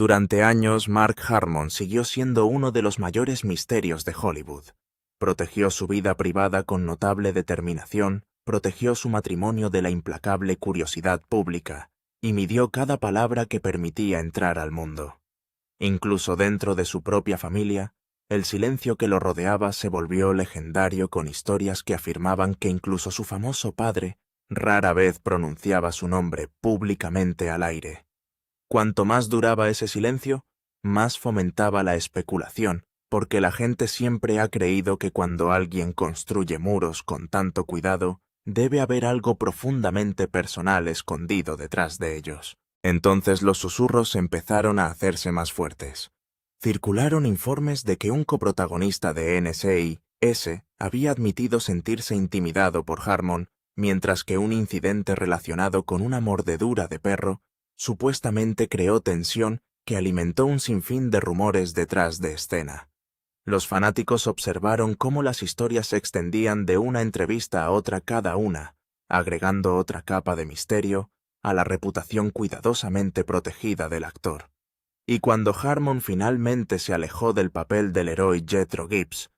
Durante años, Mark Harmon siguió siendo uno de los mayores misterios de Hollywood. Protegió su vida privada con notable determinación, protegió su matrimonio de la implacable curiosidad pública, y midió cada palabra que permitía entrar al mundo. Incluso dentro de su propia familia, el silencio que lo rodeaba se volvió legendario con historias que afirmaban que incluso su famoso padre rara vez pronunciaba su nombre públicamente al aire. Cuanto más duraba ese silencio, más fomentaba la especulación, porque la gente siempre ha creído que cuando alguien construye muros con tanto cuidado, debe haber algo profundamente personal escondido detrás de ellos. Entonces los susurros empezaron a hacerse más fuertes. Circularon informes de que un coprotagonista de NCIS había admitido sentirse intimidado por Harmon, mientras que un incidente relacionado con una mordedura de perro supuestamente creó tensión que alimentó un sinfín de rumores detrás de escena. Los fanáticos observaron cómo las historias se extendían de una entrevista a otra cada una, agregando otra capa de misterio a la reputación cuidadosamente protegida del actor. Y cuando Harmon finalmente se alejó del papel del héroe Jethro Gibbs,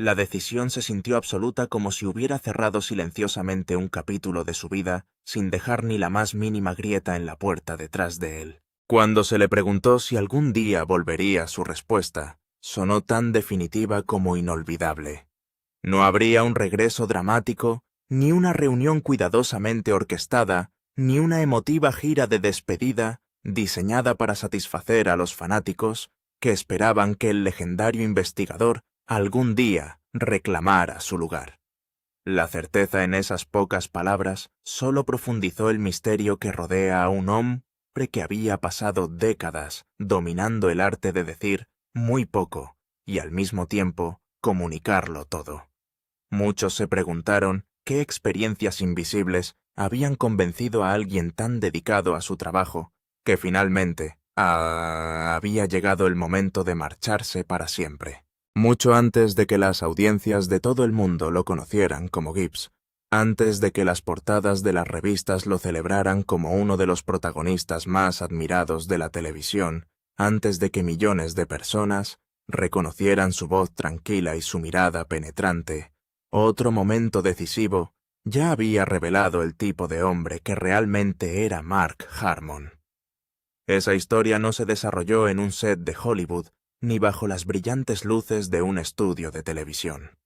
la decisión se sintió absoluta, como si hubiera cerrado silenciosamente un capítulo de su vida sin dejar ni la más mínima grieta en la puerta detrás de él. Cuando se le preguntó si algún día volvería, su respuesta sonó tan definitiva como inolvidable. No habría un regreso dramático, ni una reunión cuidadosamente orquestada, ni una emotiva gira de despedida diseñada para satisfacer a los fanáticos que esperaban que el legendario investigador algún día reclamara su lugar. La certeza en esas pocas palabras solo profundizó el misterio que rodea a un hombre que había pasado décadas dominando el arte de decir muy poco y al mismo tiempo comunicarlo todo. Muchos se preguntaron qué experiencias invisibles habían convencido a alguien tan dedicado a su trabajo que finalmente había llegado el momento de marcharse para siempre. Mucho antes de que las audiencias de todo el mundo lo conocieran como Gibbs, antes de que las portadas de las revistas lo celebraran como uno de los protagonistas más admirados de la televisión, antes de que millones de personas reconocieran su voz tranquila y su mirada penetrante, otro momento decisivo ya había revelado el tipo de hombre que realmente era Mark Harmon. Esa historia no se desarrolló en un set de Hollywood, ni bajo las brillantes luces de un estudio de televisión.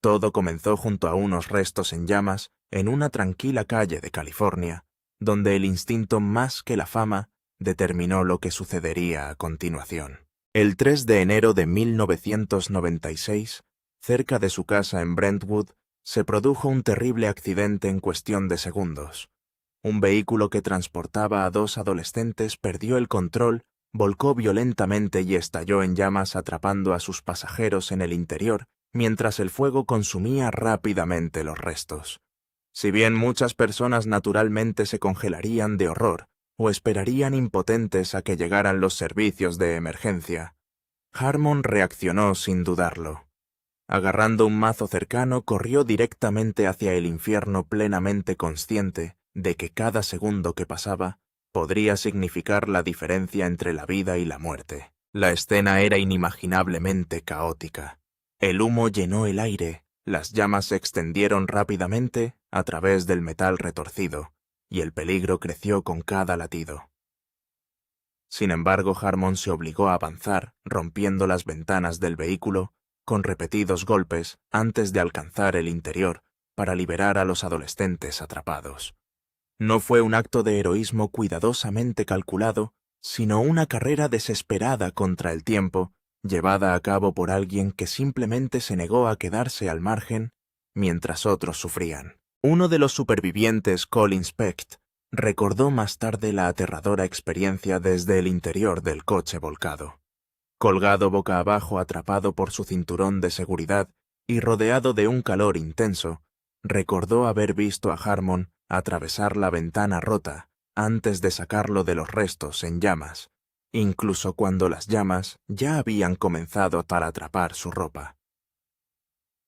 Todo comenzó junto a unos restos en llamas en una tranquila calle de California, donde el instinto más que la fama determinó lo que sucedería a continuación. El 3 de enero de 1996, cerca de su casa en Brentwood, se produjo un terrible accidente en cuestión de segundos. Un vehículo que transportaba a dos adolescentes perdió el control, volcó violentamente y estalló en llamas, atrapando a sus pasajeros en el interior, mientras el fuego consumía rápidamente los restos. Si bien muchas personas naturalmente se congelarían de horror o esperarían impotentes a que llegaran los servicios de emergencia, Harmon reaccionó sin dudarlo. Agarrando un mazo cercano, corrió directamente hacia el infierno, plenamente consciente de que cada segundo que pasaba podría significar la diferencia entre la vida y la muerte. La escena era inimaginablemente caótica. El humo llenó el aire, las llamas se extendieron rápidamente a través del metal retorcido, y el peligro creció con cada latido. Sin embargo, Harmon se obligó a avanzar, rompiendo las ventanas del vehículo con repetidos golpes antes de alcanzar el interior para liberar a los adolescentes atrapados. No fue un acto de heroísmo cuidadosamente calculado, sino una carrera desesperada contra el tiempo, llevada a cabo por alguien que simplemente se negó a quedarse al margen mientras otros sufrían. Uno de los supervivientes, Colin Specht, recordó más tarde la aterradora experiencia desde el interior del coche volcado. Colgado boca abajo, atrapado por su cinturón de seguridad y rodeado de un calor intenso, recordó haber visto a Harmon atravesar la ventana rota antes de sacarlo de los restos en llamas, incluso cuando las llamas ya habían comenzado para atrapar su ropa.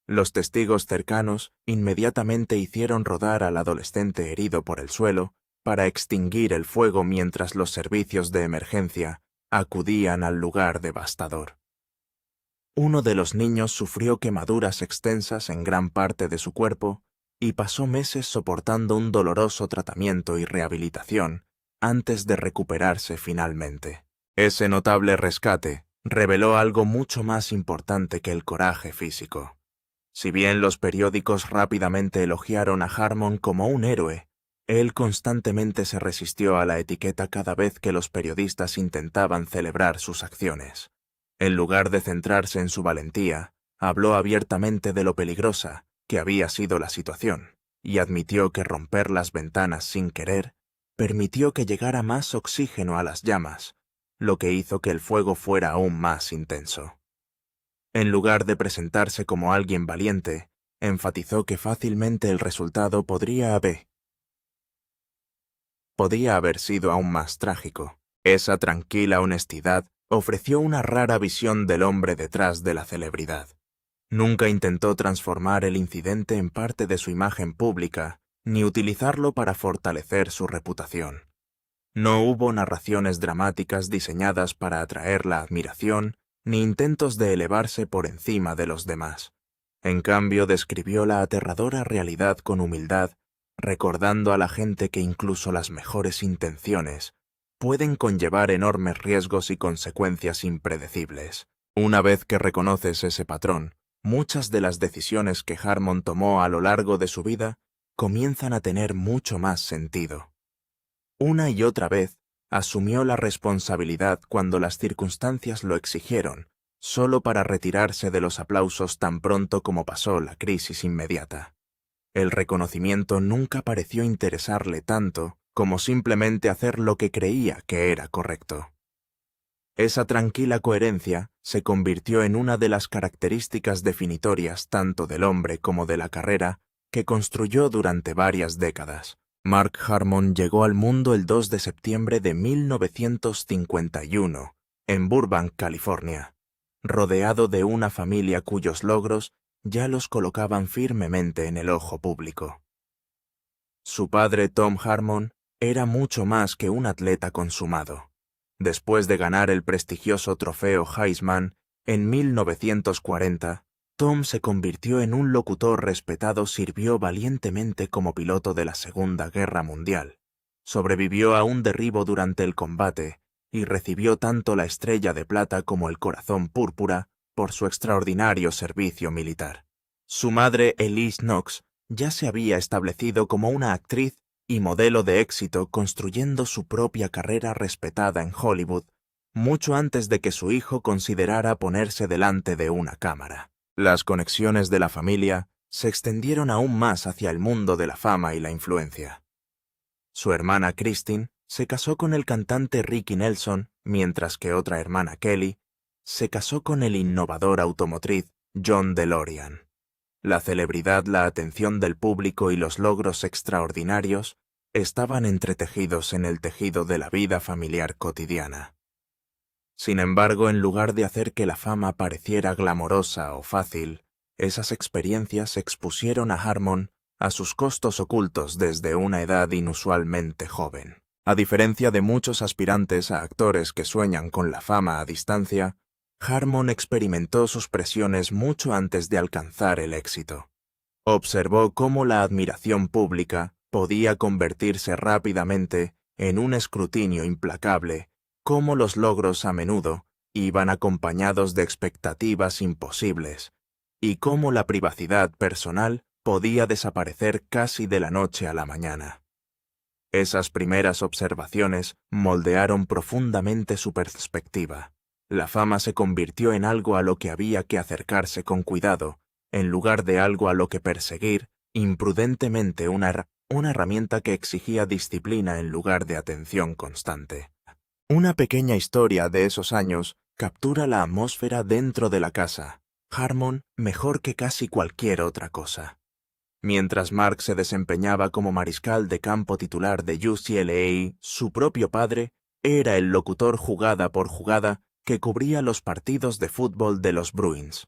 Los testigos cercanos inmediatamente hicieron rodar al adolescente herido por el suelo para extinguir el fuego, mientras los servicios de emergencia acudían al lugar devastador. Uno de los niños sufrió quemaduras extensas en gran parte de su cuerpo y pasó meses soportando un doloroso tratamiento y rehabilitación antes de recuperarse finalmente. Ese notable rescate reveló algo mucho más importante que el coraje físico. Si bien los periódicos rápidamente elogiaron a Harmon como un héroe, él constantemente se resistió a la etiqueta cada vez que los periodistas intentaban celebrar sus acciones. En lugar de centrarse en su valentía, habló abiertamente de lo peligrosa que había sido la situación, y admitió que romper las ventanas sin querer permitió que llegara más oxígeno a las llamas, lo que hizo que el fuego fuera aún más intenso. En lugar de presentarse como alguien valiente, enfatizó que fácilmente el resultado podía haber sido aún más trágico. Esa tranquila honestidad ofreció una rara visión del hombre detrás de la celebridad. Nunca intentó transformar el incidente en parte de su imagen pública, ni utilizarlo para fortalecer su reputación. No hubo narraciones dramáticas diseñadas para atraer la admiración, ni intentos de elevarse por encima de los demás. En cambio, describió la aterradora realidad con humildad, recordando a la gente que incluso las mejores intenciones pueden conllevar enormes riesgos y consecuencias impredecibles. Una vez que reconoces ese patrón, muchas de las decisiones que Harmon tomó a lo largo de su vida comienzan a tener mucho más sentido. Una y otra vez, asumió la responsabilidad cuando las circunstancias lo exigieron, solo para retirarse de los aplausos tan pronto como pasó la crisis inmediata. El reconocimiento nunca pareció interesarle tanto como simplemente hacer lo que creía que era correcto. Esa tranquila coherencia se convirtió en una de las características definitorias tanto del hombre como de la carrera que construyó durante varias décadas. Mark Harmon llegó al mundo el 2 de septiembre de 1951, en Burbank, California, rodeado de una familia cuyos logros ya los colocaban firmemente en el ojo público. Su padre, Tom Harmon, era mucho más que un atleta consumado. Después de ganar el prestigioso trofeo Heisman en 1940, Tom se convirtió en un locutor respetado, sirvió valientemente como piloto de la Segunda Guerra Mundial, sobrevivió a un derribo durante el combate y recibió tanto la Estrella de Plata como el Corazón Púrpura por su extraordinario servicio militar. Su madre, Elise Knox, ya se había establecido como una actriz y modelo de éxito, construyendo su propia carrera respetada en Hollywood, mucho antes de que su hijo considerara ponerse delante de una cámara. Las conexiones de la familia se extendieron aún más hacia el mundo de la fama y la influencia. Su hermana Christine se casó con el cantante Ricky Nelson, mientras que otra hermana, Kelly, se casó con el innovador automotriz John DeLorean. La celebridad, la atención del público y los logros extraordinarios estaban entretejidos en el tejido de la vida familiar cotidiana. Sin embargo, en lugar de hacer que la fama pareciera glamorosa o fácil, esas experiencias expusieron a Harmon a sus costos ocultos desde una edad inusualmente joven. A diferencia de muchos aspirantes a actores que sueñan con la fama a distancia, Harmon experimentó sus presiones mucho antes de alcanzar el éxito. Observó cómo la admiración pública podía convertirse rápidamente en un escrutinio implacable, cómo los logros a menudo iban acompañados de expectativas imposibles, y cómo la privacidad personal podía desaparecer casi de la noche a la mañana. Esas primeras observaciones moldearon profundamente su perspectiva. La fama se convirtió en algo a lo que había que acercarse con cuidado, en lugar de algo a lo que perseguir imprudentemente, una herramienta que exigía disciplina en lugar de atención constante. Una pequeña historia de esos años captura la atmósfera dentro de la casa. Harmon mejor que casi cualquier otra cosa. Mientras Mark se desempeñaba como mariscal de campo titular de UCLA, su propio padre era el locutor jugada por jugada que cubría los partidos de fútbol de los Bruins.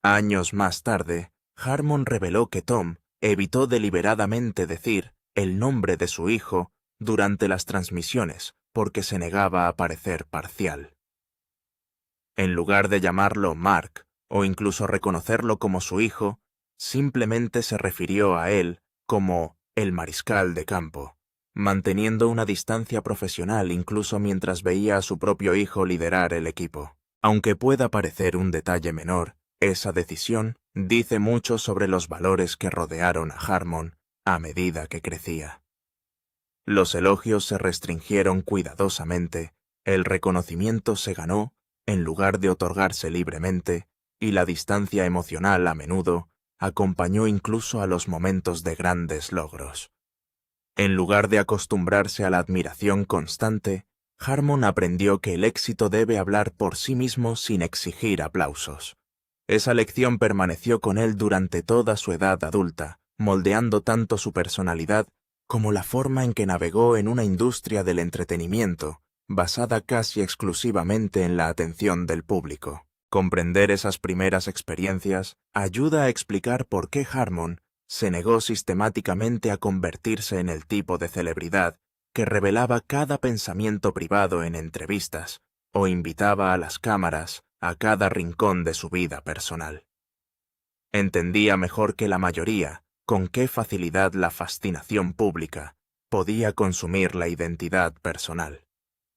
Años más tarde, Harmon reveló que Tom evitó deliberadamente decir el nombre de su hijo durante las transmisiones porque se negaba a parecer parcial. En lugar de llamarlo Mark o incluso reconocerlo como su hijo, simplemente se refirió a él como el mariscal de campo, manteniendo una distancia profesional incluso mientras veía a su propio hijo liderar el equipo. Aunque pueda parecer un detalle menor, esa decisión dice mucho sobre los valores que rodearon a Harmon a medida que crecía. Los elogios se restringieron cuidadosamente, el reconocimiento se ganó en lugar de otorgarse libremente, y la distancia emocional a menudo acompañó incluso a los momentos de grandes logros. En lugar de acostumbrarse a la admiración constante, Harmon aprendió que el éxito debe hablar por sí mismo sin exigir aplausos. Esa lección permaneció con él durante toda su edad adulta, moldeando tanto su personalidad como la forma en que navegó en una industria del entretenimiento, basada casi exclusivamente en la atención del público. Comprender esas primeras experiencias ayuda a explicar por qué Harmon se negó sistemáticamente a convertirse en el tipo de celebridad que revelaba cada pensamiento privado en entrevistas o invitaba a las cámaras a cada rincón de su vida personal. Entendía mejor que la mayoría con qué facilidad la fascinación pública podía consumir la identidad personal.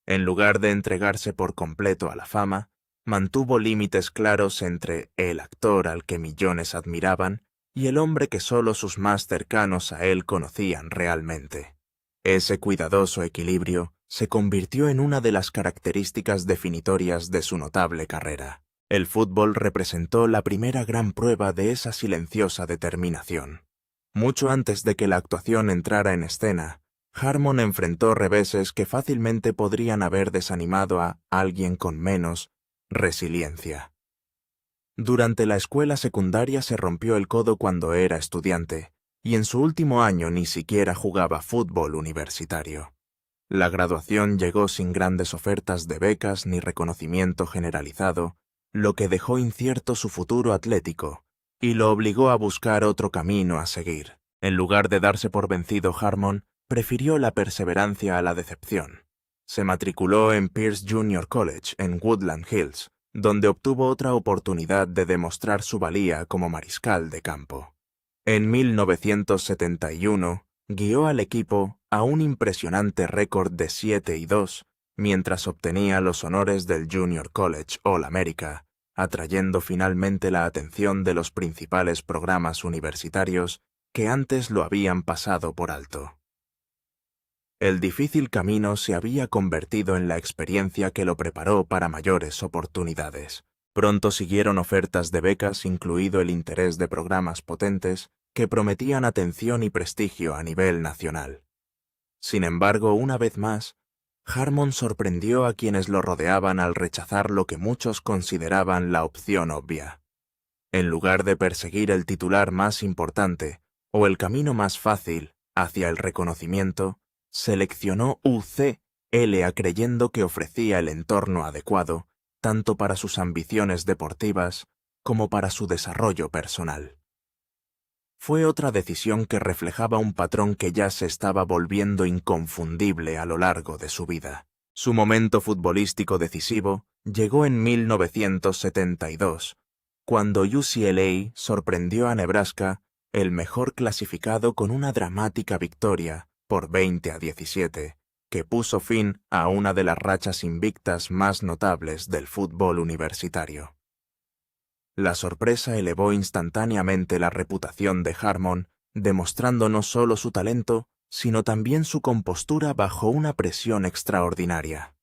En lugar de entregarse por completo a la fama, mantuvo límites claros entre el actor al que millones admiraban y el hombre que solo sus más cercanos a él conocían realmente. Ese cuidadoso equilibrio se convirtió en una de las características definitorias de su notable carrera. El fútbol representó la primera gran prueba de esa silenciosa determinación. Mucho antes de que la actuación entrara en escena, Harmon enfrentó reveses que fácilmente podrían haber desanimado a alguien con menos resiliencia. Durante la escuela secundaria se rompió el codo cuando era estudiante, y en su último año ni siquiera jugaba fútbol universitario. La graduación llegó sin grandes ofertas de becas ni reconocimiento generalizado, lo que dejó incierto su futuro atlético, y lo obligó a buscar otro camino a seguir. En lugar de darse por vencido, Harmon prefirió la perseverancia a la decepción. Se matriculó en Pierce Junior College en Woodland Hills, donde obtuvo otra oportunidad de demostrar su valía como mariscal de campo. En 1971, guió al equipo a un impresionante récord de 7-2, mientras obtenía los honores del Junior College All-America, atrayendo finalmente la atención de los principales programas universitarios que antes lo habían pasado por alto. El difícil camino se había convertido en la experiencia que lo preparó para mayores oportunidades. Pronto siguieron ofertas de becas, incluido el interés de programas potentes que prometían atención y prestigio a nivel nacional. Sin embargo, una vez más, Harmon sorprendió a quienes lo rodeaban al rechazar lo que muchos consideraban la opción obvia. En lugar de perseguir el titular más importante o el camino más fácil hacia el reconocimiento, seleccionó UCLA creyendo que ofrecía el entorno adecuado tanto para sus ambiciones deportivas como para su desarrollo personal. Fue otra decisión que reflejaba un patrón que ya se estaba volviendo inconfundible a lo largo de su vida. Su momento futbolístico decisivo llegó en 1972, cuando UCLA sorprendió a Nebraska, el mejor clasificado, con una dramática victoria por 20-17, que puso fin a una de las rachas invictas más notables del fútbol universitario. La sorpresa elevó instantáneamente la reputación de Harmon, demostrando no solo su talento, sino también su compostura bajo una presión extraordinaria.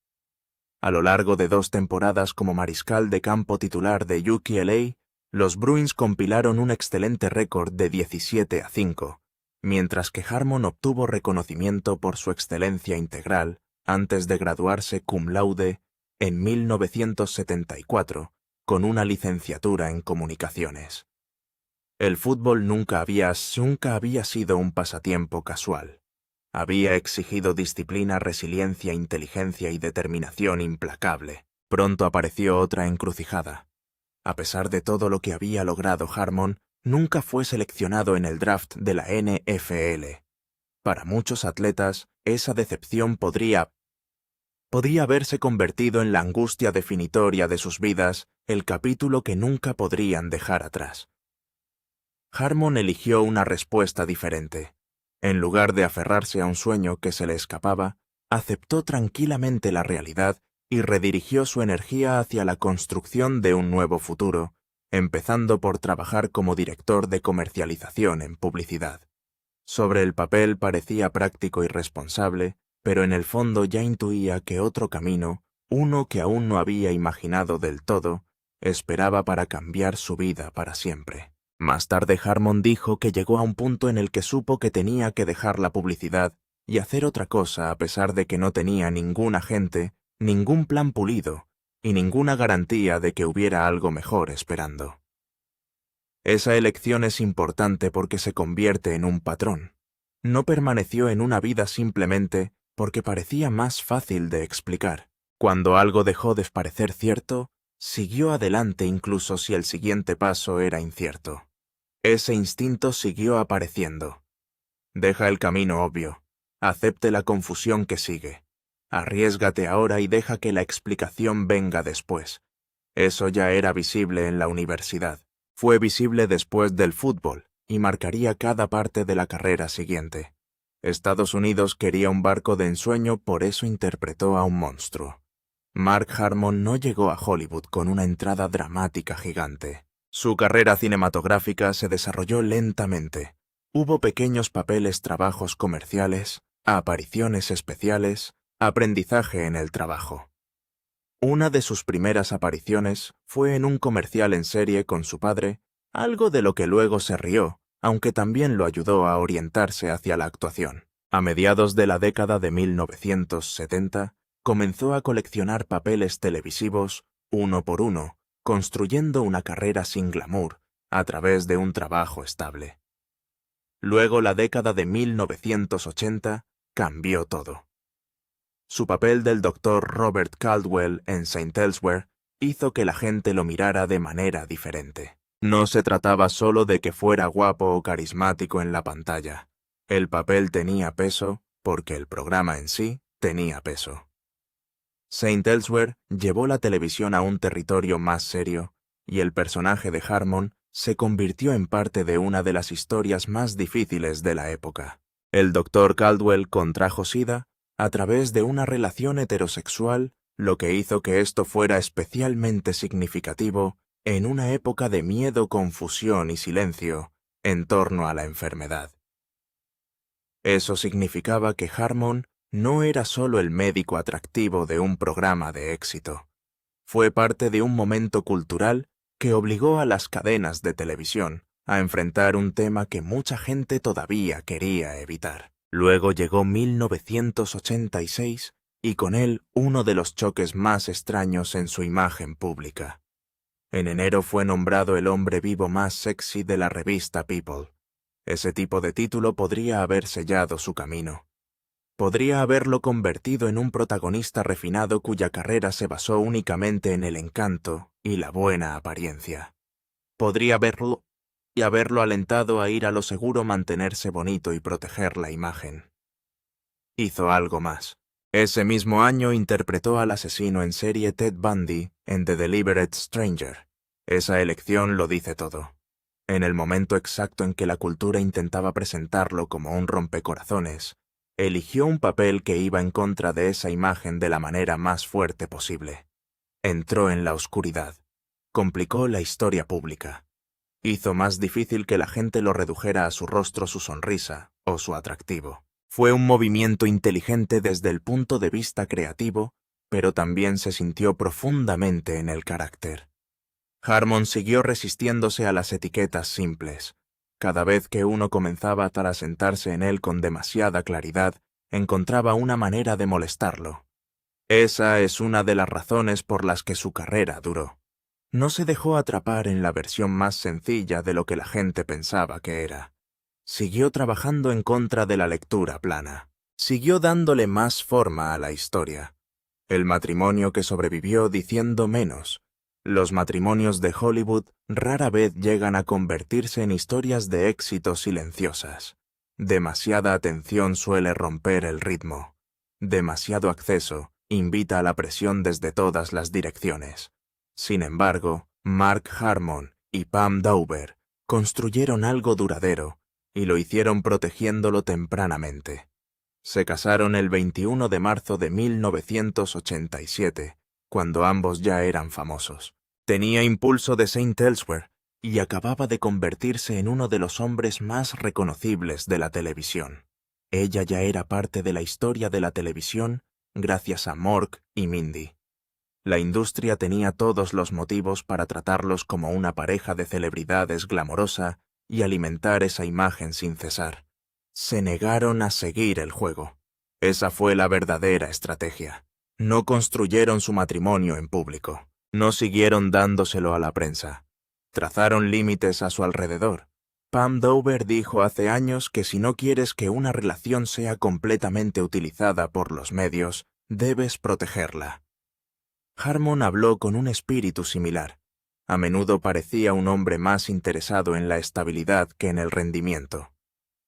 A lo largo de 2 temporadas como mariscal de campo titular de UCLA, los Bruins compilaron un excelente récord de 17-5, mientras que Harmon obtuvo reconocimiento por su excelencia integral antes de graduarse cum laude en 1974, con una licenciatura en comunicaciones. El fútbol nunca había sido un pasatiempo casual. Había exigido disciplina, resiliencia, inteligencia y determinación implacable. Pronto apareció otra encrucijada. A pesar de todo lo que había logrado, Harmon nunca fue seleccionado en el draft de la NFL. Para muchos atletas, esa decepción podría Podía haberse convertido en la angustia definitoria de sus vidas, el capítulo que nunca podrían dejar atrás. Harmon eligió una respuesta diferente. En lugar de aferrarse a un sueño que se le escapaba, aceptó tranquilamente la realidad y redirigió su energía hacia la construcción de un nuevo futuro, empezando por trabajar como director de comercialización en publicidad. Sobre el papel parecía práctico y responsable, pero en el fondo ya intuía que otro camino, uno que aún no había imaginado del todo, esperaba para cambiar su vida para siempre. Más tarde Harmon dijo que llegó a un punto en el que supo que tenía que dejar la publicidad y hacer otra cosa a pesar de que no tenía ningún agente, ningún plan pulido y ninguna garantía de que hubiera algo mejor esperando. Esa elección es importante porque se convierte en un patrón. No permaneció en una vida simplemente porque parecía más fácil de explicar. Cuando algo dejó de parecer cierto, siguió adelante incluso si el siguiente paso era incierto. Ese instinto siguió apareciendo. Deja el camino obvio. Acepte la confusión que sigue. Arriésgate ahora y deja que la explicación venga después. Eso ya era visible en la universidad. Fue visible después del fútbol y marcaría cada parte de la carrera siguiente. Estados Unidos quería un barco de ensueño, por eso interpretó a un monstruo. Mark Harmon no llegó a Hollywood con una entrada dramática gigante. Su carrera cinematográfica se desarrolló lentamente. Hubo pequeños papeles, trabajos comerciales, apariciones especiales, aprendizaje en el trabajo. Una de sus primeras apariciones fue en un comercial en serie con su padre, algo de lo que luego se rió, aunque también lo ayudó a orientarse hacia la actuación. A mediados de la década de 1970, comenzó a coleccionar papeles televisivos uno por uno, construyendo una carrera sin glamour, a través de un trabajo estable. Luego la década de 1980 cambió todo. Su papel del Dr. Robert Caldwell en St. Elsewhere hizo que la gente lo mirara de manera diferente. No se trataba solo de que fuera guapo o carismático en la pantalla. El papel tenía peso porque el programa en sí tenía peso. St. Elsewhere llevó la televisión a un territorio más serio, y el personaje de Harmon se convirtió en parte de una de las historias más difíciles de la época. El Dr. Caldwell contrajo SIDA a través de una relación heterosexual, lo que hizo que esto fuera especialmente significativo en una época de miedo, confusión y silencio en torno a la enfermedad. Eso significaba que Harmon no era solo el médico atractivo de un programa de éxito. Fue parte de un momento cultural que obligó a las cadenas de televisión a enfrentar un tema que mucha gente todavía quería evitar. Luego llegó 1986 y con él uno de los choques más extraños en su imagen pública. En enero fue nombrado el hombre vivo más sexy de la revista People. Ese tipo de título podría haber sellado su camino. Podría haberlo convertido en un protagonista refinado cuya carrera se basó únicamente en el encanto y la buena apariencia. Podría haberlo alentado a ir a lo seguro, mantenerse bonito y proteger la imagen. Hizo algo más. Ese mismo año interpretó al asesino en serie Ted Bundy en The Deliberate Stranger. Esa elección lo dice todo. En el momento exacto en que la cultura intentaba presentarlo como un rompecorazones, eligió un papel que iba en contra de esa imagen de la manera más fuerte posible. Entró en la oscuridad. Complicó la historia pública. Hizo más difícil que la gente lo redujera a su rostro, su sonrisa o su atractivo. Fue un movimiento inteligente desde el punto de vista creativo, pero también se sintió profundamente en el carácter. Harmon siguió resistiéndose a las etiquetas simples. Cada vez que uno comenzaba a sentarse en él con demasiada claridad, encontraba una manera de molestarlo. Esa es una de las razones por las que su carrera duró. No se dejó atrapar en la versión más sencilla de lo que la gente pensaba que era. Siguió trabajando en contra de la lectura plana. Siguió dándole más forma a la historia. El matrimonio que sobrevivió diciendo menos. Los matrimonios de Hollywood rara vez llegan a convertirse en historias de éxito silenciosas. Demasiada atención suele romper el ritmo. Demasiado acceso invita a la presión desde todas las direcciones. Sin embargo, Mark Harmon y Pam Dawber construyeron algo duradero y lo hicieron protegiéndolo tempranamente. Se casaron el 21 de marzo de 1987, cuando ambos ya eran famosos. Tenía impulso de St. Elsewhere y acababa de convertirse en uno de los hombres más reconocibles de la televisión. Ella ya era parte de la historia de la televisión gracias a Mork y Mindy. La industria tenía todos los motivos para tratarlos como una pareja de celebridades glamorosa y alimentar esa imagen sin cesar. Se negaron a seguir el juego. Esa fue la verdadera estrategia. No construyeron su matrimonio en público. No siguieron dándoselo a la prensa. Trazaron límites a su alrededor. Pam Dawber dijo hace años que si no quieres que una relación sea completamente utilizada por los medios, debes protegerla. Harmon habló con un espíritu similar. A menudo parecía un hombre más interesado en la estabilidad que en el rendimiento.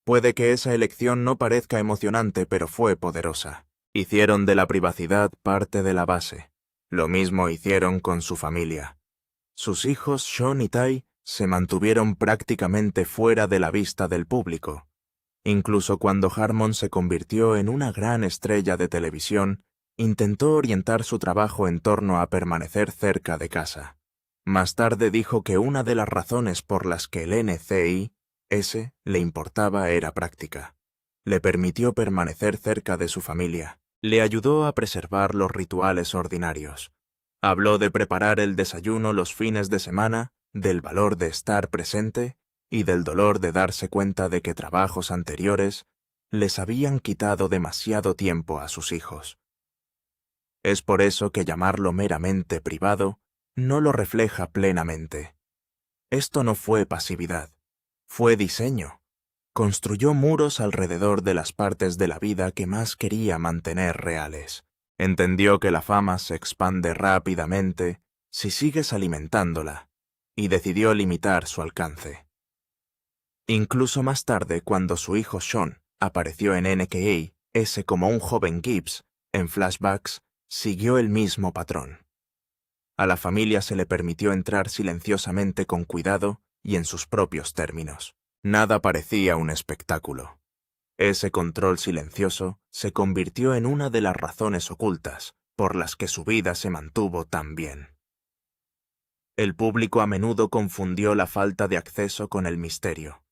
Puede que esa elección no parezca emocionante, pero fue poderosa. Hicieron de la privacidad parte de la base. Lo mismo hicieron con su familia. Sus hijos, Sean y Ty, se mantuvieron prácticamente fuera de la vista del público. Incluso cuando Harmon se convirtió en una gran estrella de televisión, intentó orientar su trabajo en torno a permanecer cerca de casa. Más tarde dijo que una de las razones por las que el NCIS le importaba era práctica. Le permitió permanecer cerca de su familia. Le ayudó a preservar los rituales ordinarios. Habló de preparar el desayuno los fines de semana, del valor de estar presente y del dolor de darse cuenta de que trabajos anteriores les habían quitado demasiado tiempo a sus hijos. Es por eso que llamarlo meramente privado no lo refleja plenamente. Esto no fue pasividad, fue diseño. Construyó muros alrededor de las partes de la vida que más quería mantener reales. Entendió que la fama se expande rápidamente si sigues alimentándola, y decidió limitar su alcance. Incluso más tarde, cuando su hijo Sean apareció en NKA como un joven Gibbs, en flashbacks, siguió el mismo patrón. A la familia se le permitió entrar silenciosamente con cuidado y en sus propios términos. Nada parecía un espectáculo. Ese control silencioso se convirtió en una de las razones ocultas por las que su vida se mantuvo tan bien. El público a menudo confundió la falta de acceso con el misterio.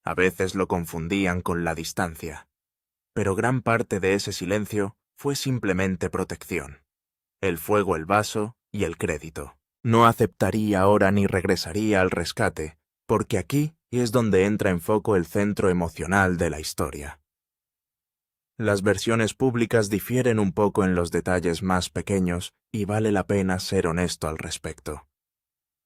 A veces lo confundían con la distancia. Pero gran parte de ese silencio fue simplemente protección. El fuego, el vaso y el crédito. No aceptaría ahora ni regresaría al rescate, porque aquí es donde entra en foco el centro emocional de la historia. Las versiones públicas difieren un poco en los detalles más pequeños y vale la pena ser honesto al respecto.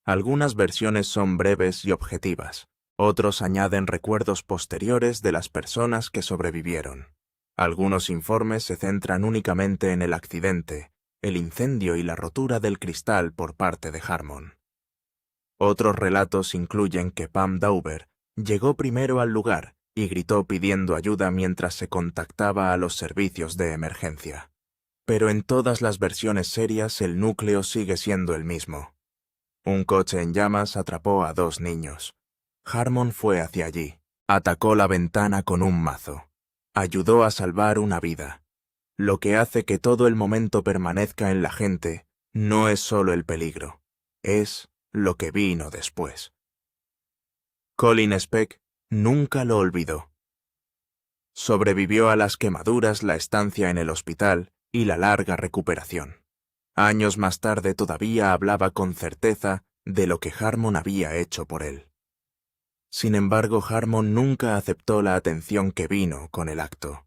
Algunas versiones son breves y objetivas, otros añaden recuerdos posteriores de las personas que sobrevivieron. Algunos informes se centran únicamente en el accidente, el incendio y la rotura del cristal por parte de Harmon. Otros relatos incluyen que Pam Dawber llegó primero al lugar y gritó pidiendo ayuda mientras se contactaba a los servicios de emergencia. Pero en todas las versiones serias el núcleo sigue siendo el mismo. Un coche en llamas atrapó a 2 niños. Harmon fue hacia allí, atacó la ventana con un mazo, ayudó a salvar una vida. Lo que hace que todo el momento permanezca en la gente no es solo el peligro, es lo que vino después. Colin Speck nunca lo olvidó. Sobrevivió a las quemaduras, la estancia en el hospital y la larga recuperación. Años más tarde todavía hablaba con certeza de lo que Harmon había hecho por él. Sin embargo, Harmon nunca aceptó la atención que vino con el acto.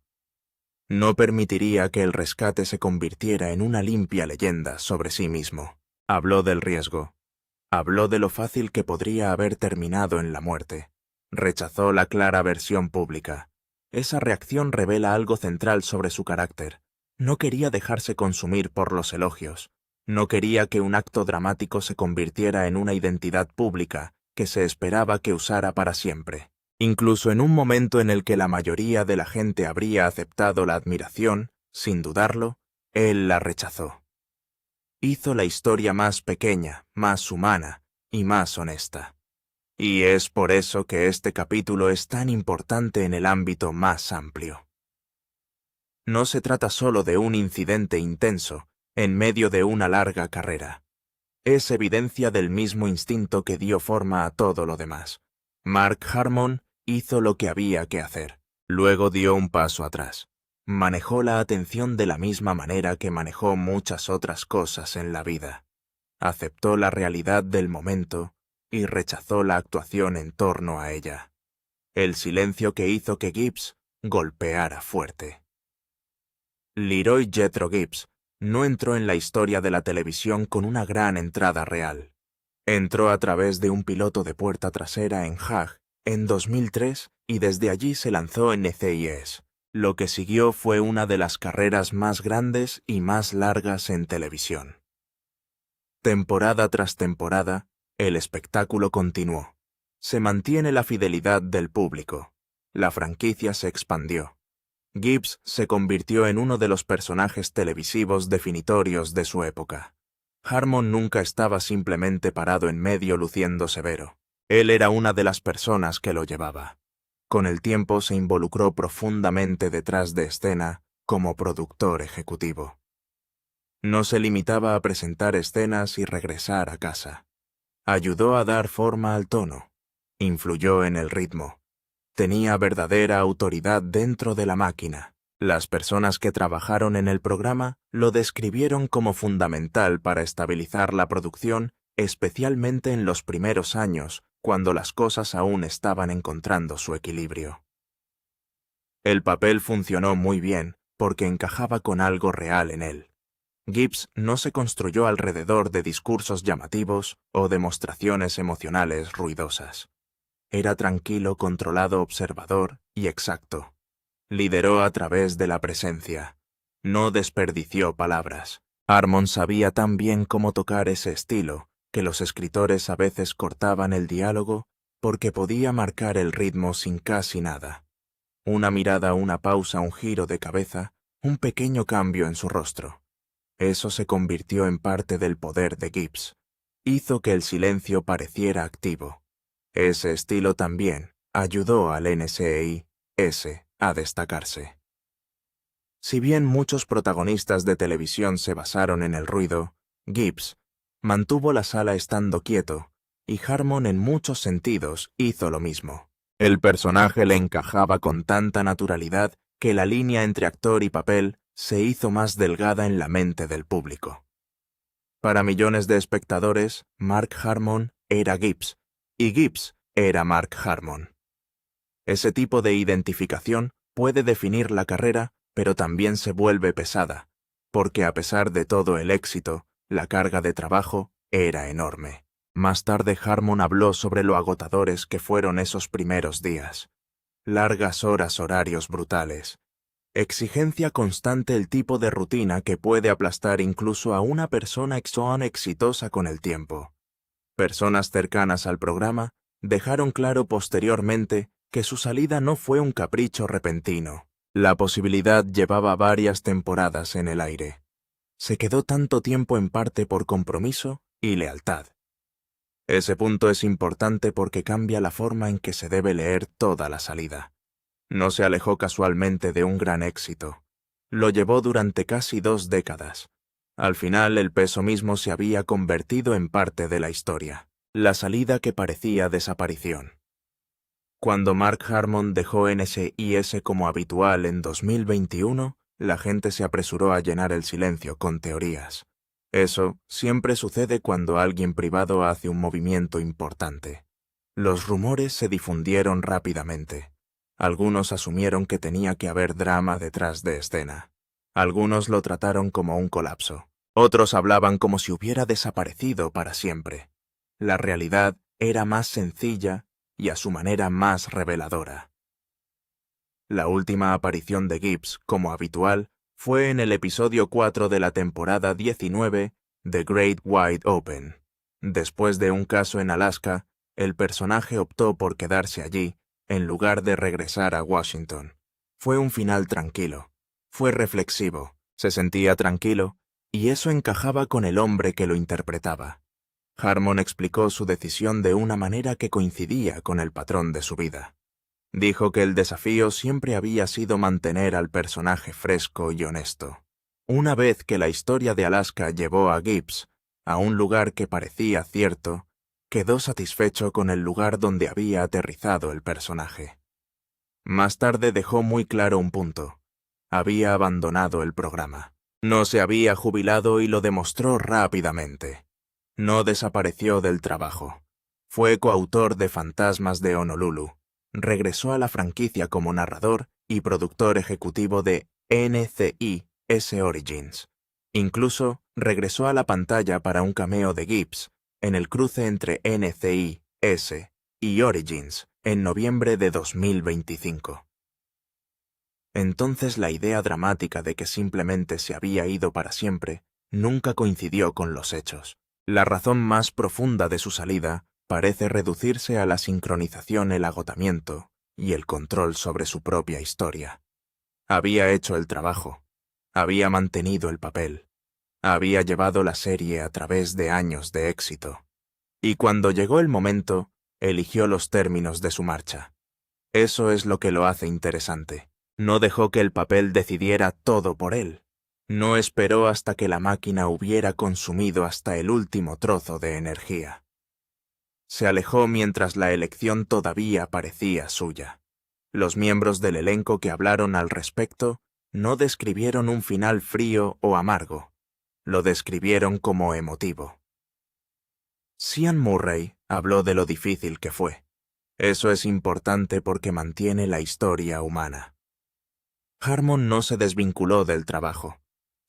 No permitiría que el rescate se convirtiera en una limpia leyenda sobre sí mismo. Habló del riesgo. Habló de lo fácil que podría haber terminado en la muerte. Rechazó la clara versión pública. Esa reacción revela algo central sobre su carácter. No quería dejarse consumir por los elogios. No quería que un acto dramático se convirtiera en una identidad pública que se esperaba que usara para siempre. Incluso en un momento en el que la mayoría de la gente habría aceptado la admiración, sin dudarlo, Él la rechazó. Hizo la historia más pequeña, más humana y más honesta. Y es por eso que este capítulo es tan importante en el ámbito más amplio. No se trata solo de un incidente intenso en medio de una larga carrera. Es evidencia del mismo instinto que dio forma a todo lo demás. Mark Harmon hizo lo que había que hacer. Luego dio un paso atrás. Manejó la atención de la misma manera que manejó muchas otras cosas en la vida. Aceptó la realidad del momento y rechazó la actuación en torno a ella. El silencio que hizo que Gibbs golpeara fuerte. Leroy Jethro Gibbs no entró en la historia de la televisión con una gran entrada real. Entró a través de un piloto de puerta trasera en Haag en 2003 y desde allí se lanzó en NCIS. Lo que siguió fue una de las carreras más grandes y más largas en televisión. Temporada tras temporada, el espectáculo continuó. Se mantiene la fidelidad del público. La franquicia se expandió. Gibbs se convirtió en uno de los personajes televisivos definitorios de su época. Harmon nunca estaba simplemente parado en medio luciendo severo. Él era una de las personas que lo llevaba. Con el tiempo se involucró profundamente detrás de escena como productor ejecutivo. No se limitaba a presentar escenas y regresar a casa. Ayudó a dar forma al tono. Influyó en el ritmo. Tenía verdadera autoridad dentro de la máquina. Las personas que trabajaron en el programa lo describieron como fundamental para estabilizar la producción, especialmente en los primeros años, cuando las cosas aún estaban encontrando su equilibrio. El papel funcionó muy bien porque encajaba con algo real en él. Gibbs no se construyó alrededor de discursos llamativos o demostraciones emocionales ruidosas. Era tranquilo, controlado, observador y exacto. Lideró a través de la presencia. No desperdició palabras. Harmon sabía tan bien cómo tocar ese estilo que los escritores a veces cortaban el diálogo porque podía marcar el ritmo sin casi nada. Una mirada, una pausa, un giro de cabeza, un pequeño cambio en su rostro. Eso se convirtió en parte del poder de Gibbs. Hizo que el silencio pareciera activo. Ese estilo también ayudó al NCIS a destacarse. Si bien muchos protagonistas de televisión se basaron en el ruido, Gibbs mantuvo la sala estando quieto, y Harmon en muchos sentidos hizo lo mismo. El personaje le encajaba con tanta naturalidad que la línea entre actor y papel se hizo más delgada en la mente del público. Para millones de espectadores, Mark Harmon era Gibbs, y Gibbs era Mark Harmon. Ese tipo de identificación puede definir la carrera, pero también se vuelve pesada, porque a pesar de todo el éxito, la carga de trabajo era enorme. Más tarde Harmon habló sobre lo agotadores que fueron esos primeros días. Largas horas, horarios brutales. Exigencia constante, el tipo de rutina que puede aplastar incluso a una persona exitosa con el tiempo. Personas cercanas al programa dejaron claro posteriormente que su salida no fue un capricho repentino. La posibilidad llevaba varias temporadas en el aire. Se quedó tanto tiempo en parte por compromiso y lealtad. Ese punto es importante porque cambia la forma en que se debe leer toda la salida. No se alejó casualmente de un gran éxito. Lo llevó durante casi 2 décadas. Al final, el peso mismo se había convertido en parte de la historia. La salida que parecía desaparición. Cuando Mark Harmon dejó NCIS como habitual en 2021, la gente se apresuró a llenar el silencio con teorías. Eso siempre sucede cuando alguien privado hace un movimiento importante. Los rumores se difundieron rápidamente. Algunos asumieron que tenía que haber drama detrás de escena. Algunos lo trataron como un colapso. Otros hablaban como si hubiera desaparecido para siempre. La realidad era más sencilla y a su manera más reveladora. La última aparición de Gibbs, como habitual, fue en el episodio 4 de la temporada 19 de Great Wide Open. Después de un caso en Alaska, el personaje optó por quedarse allí, en lugar de regresar a Washington. Fue un final tranquilo. Fue reflexivo. Se sentía tranquilo, y eso encajaba con el hombre que lo interpretaba. Harmon explicó su decisión de una manera que coincidía con el patrón de su vida. Dijo que el desafío siempre había sido mantener al personaje fresco y honesto. Una vez que la historia de Alaska llevó a Gibbs a un lugar que parecía cierto, quedó satisfecho con el lugar donde había aterrizado el personaje. Más tarde dejó muy claro un punto. Había abandonado el programa. No se había jubilado y lo demostró rápidamente. No desapareció del trabajo. Fue coautor de Fantasmas de Honolulu. Regresó a la franquicia como narrador y productor ejecutivo de NCIS Origins. Incluso regresó a la pantalla para un cameo de Gibbs en el cruce entre NCIS y Origins en noviembre de 2025. Entonces la idea dramática de que simplemente se había ido para siempre nunca coincidió con los hechos. La razón más profunda de su salida parece reducirse a la sincronización, el agotamiento y el control sobre su propia historia. Había hecho el trabajo, había mantenido el papel, había llevado la serie a través de años de éxito. Y cuando llegó el momento, eligió los términos de su marcha. Eso es lo que lo hace interesante. No dejó que el papel decidiera todo por él. No esperó hasta que la máquina hubiera consumido hasta el último trozo de energía. Se alejó mientras la elección todavía parecía suya. Los miembros del elenco que hablaron al respecto no describieron un final frío o amargo. Lo describieron como emotivo. Sean Murray habló de lo difícil que fue. Eso es importante porque mantiene la historia humana. Harmon no se desvinculó del trabajo.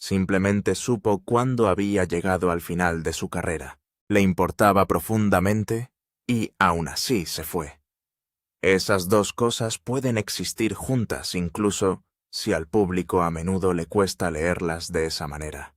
Simplemente supo cuándo había llegado al final de su carrera. Le importaba profundamente y aún así se fue. Esas dos cosas pueden existir juntas incluso si al público a menudo le cuesta leerlas de esa manera.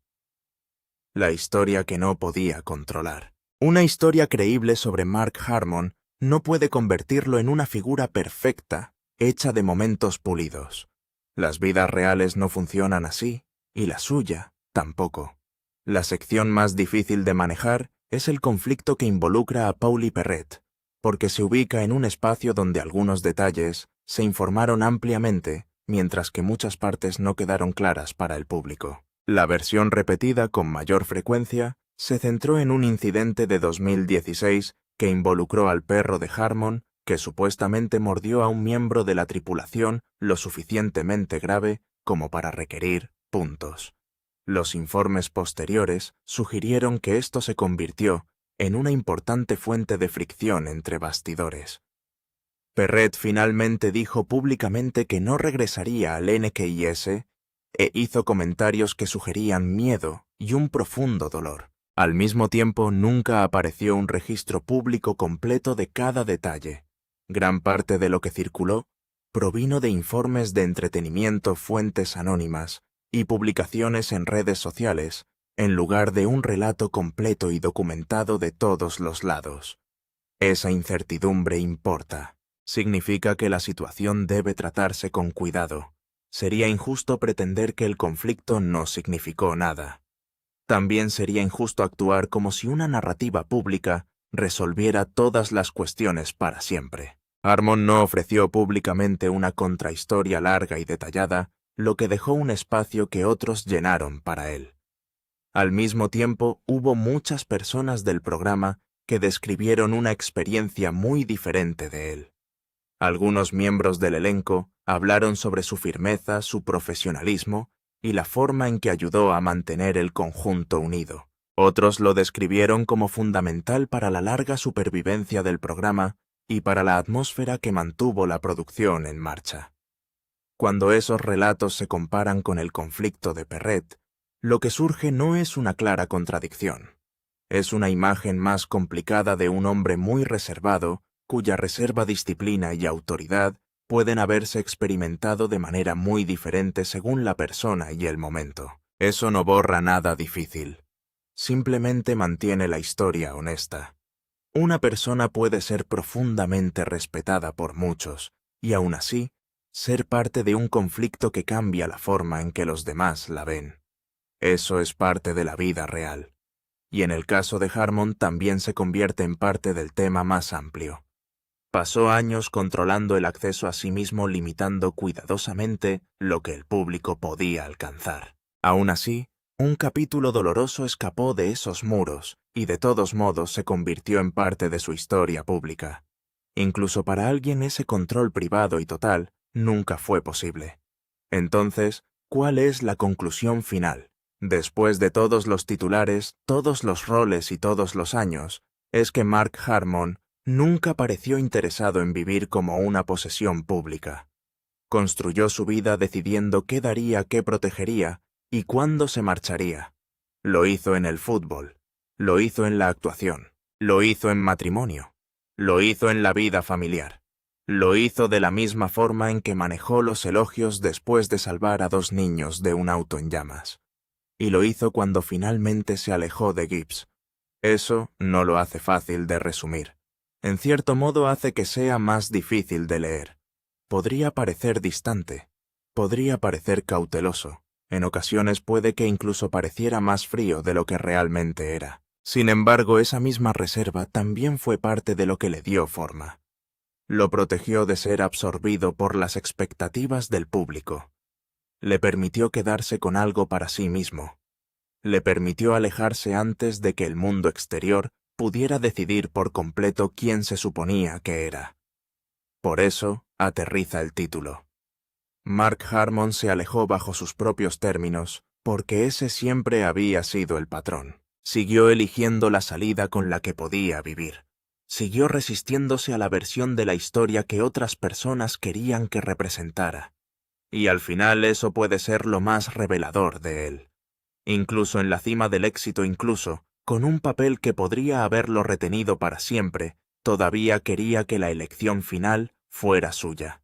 La historia que no podía controlar. Una historia creíble sobre Mark Harmon no puede convertirlo en una figura perfecta, hecha de momentos pulidos. Las vidas reales no funcionan así, y la suya tampoco. La sección más difícil de manejar es el conflicto que involucra a Paul Perret, porque se ubica en un espacio donde algunos detalles se informaron ampliamente, mientras que muchas partes no quedaron claras para el público. La versión repetida con mayor frecuencia se centró en un incidente de 2016 que involucró al perro de Harmon, que supuestamente mordió a un miembro de la tripulación lo suficientemente grave como para requerir puntos. Los informes posteriores sugirieron que esto se convirtió en una importante fuente de fricción entre bastidores. Perret finalmente dijo públicamente que no regresaría al NKIS e hizo comentarios que sugerían miedo y un profundo dolor. Al mismo tiempo, nunca apareció un registro público completo de cada detalle. Gran parte de lo que circuló provino de informes de entretenimiento, fuentes anónimas y publicaciones en redes sociales, en lugar de un relato completo y documentado de todos los lados. Esa incertidumbre importa. Significa que la situación debe tratarse con cuidado. Sería injusto pretender que el conflicto no significó nada. También sería injusto actuar como si una narrativa pública resolviera todas las cuestiones para siempre. Harmon no ofreció públicamente una contrahistoria larga y detallada, lo que dejó un espacio que otros llenaron para él. Al mismo tiempo, hubo muchas personas del programa que describieron una experiencia muy diferente de él. Algunos miembros del elenco hablaron sobre su firmeza, su profesionalismo y la forma en que ayudó a mantener el conjunto unido. Otros lo describieron como fundamental para la larga supervivencia del programa y para la atmósfera que mantuvo la producción en marcha. Cuando esos relatos se comparan con el conflicto de Perret, lo que surge no es una clara contradicción. Es una imagen más complicada de un hombre muy reservado, cuya reserva, disciplina y autoridad pueden haberse experimentado de manera muy diferente según la persona y el momento. Eso no borra nada difícil. Simplemente mantiene la historia honesta. Una persona puede ser profundamente respetada por muchos, y aún así, ser parte de un conflicto que cambia la forma en que los demás la ven. Eso es parte de la vida real. Y en el caso de Harmon también se convierte en parte del tema más amplio. Pasó años controlando el acceso a sí mismo, limitando cuidadosamente lo que el público podía alcanzar. Aún así, un capítulo doloroso escapó de esos muros y de todos modos se convirtió en parte de su historia pública. Incluso para alguien ese control privado y total nunca fue posible. Entonces, ¿cuál es la conclusión final? Después de todos los titulares, todos los roles y todos los años, es que Mark Harmon nunca pareció interesado en vivir como una posesión pública. Construyó su vida decidiendo qué daría, qué protegería y cuándo se marcharía. Lo hizo en el fútbol, lo hizo en la actuación, lo hizo en matrimonio, lo hizo en la vida familiar. Lo hizo de la misma forma en que manejó los elogios después de salvar a 2 niños de un auto en llamas. Y lo hizo cuando finalmente se alejó de Gibbs. Eso no lo hace fácil de resumir. En cierto modo hace que sea más difícil de leer. Podría parecer distante, podría parecer cauteloso. En ocasiones puede que incluso pareciera más frío de lo que realmente era. Sin embargo, esa misma reserva también fue parte de lo que le dio forma. Lo protegió de ser absorbido por las expectativas del público. Le permitió quedarse con algo para sí mismo. Le permitió alejarse antes de que el mundo exterior pudiera decidir por completo quién se suponía que era. Por eso, aterriza el título. Mark Harmon se alejó bajo sus propios términos, porque ese siempre había sido el patrón. Siguió eligiendo la salida con la que podía vivir. Siguió resistiéndose a la versión de la historia que otras personas querían que representara. Y al final eso puede ser lo más revelador de él. Incluso en la cima del éxito, incluso con un papel que podría haberlo retenido para siempre, todavía quería que la elección final fuera suya.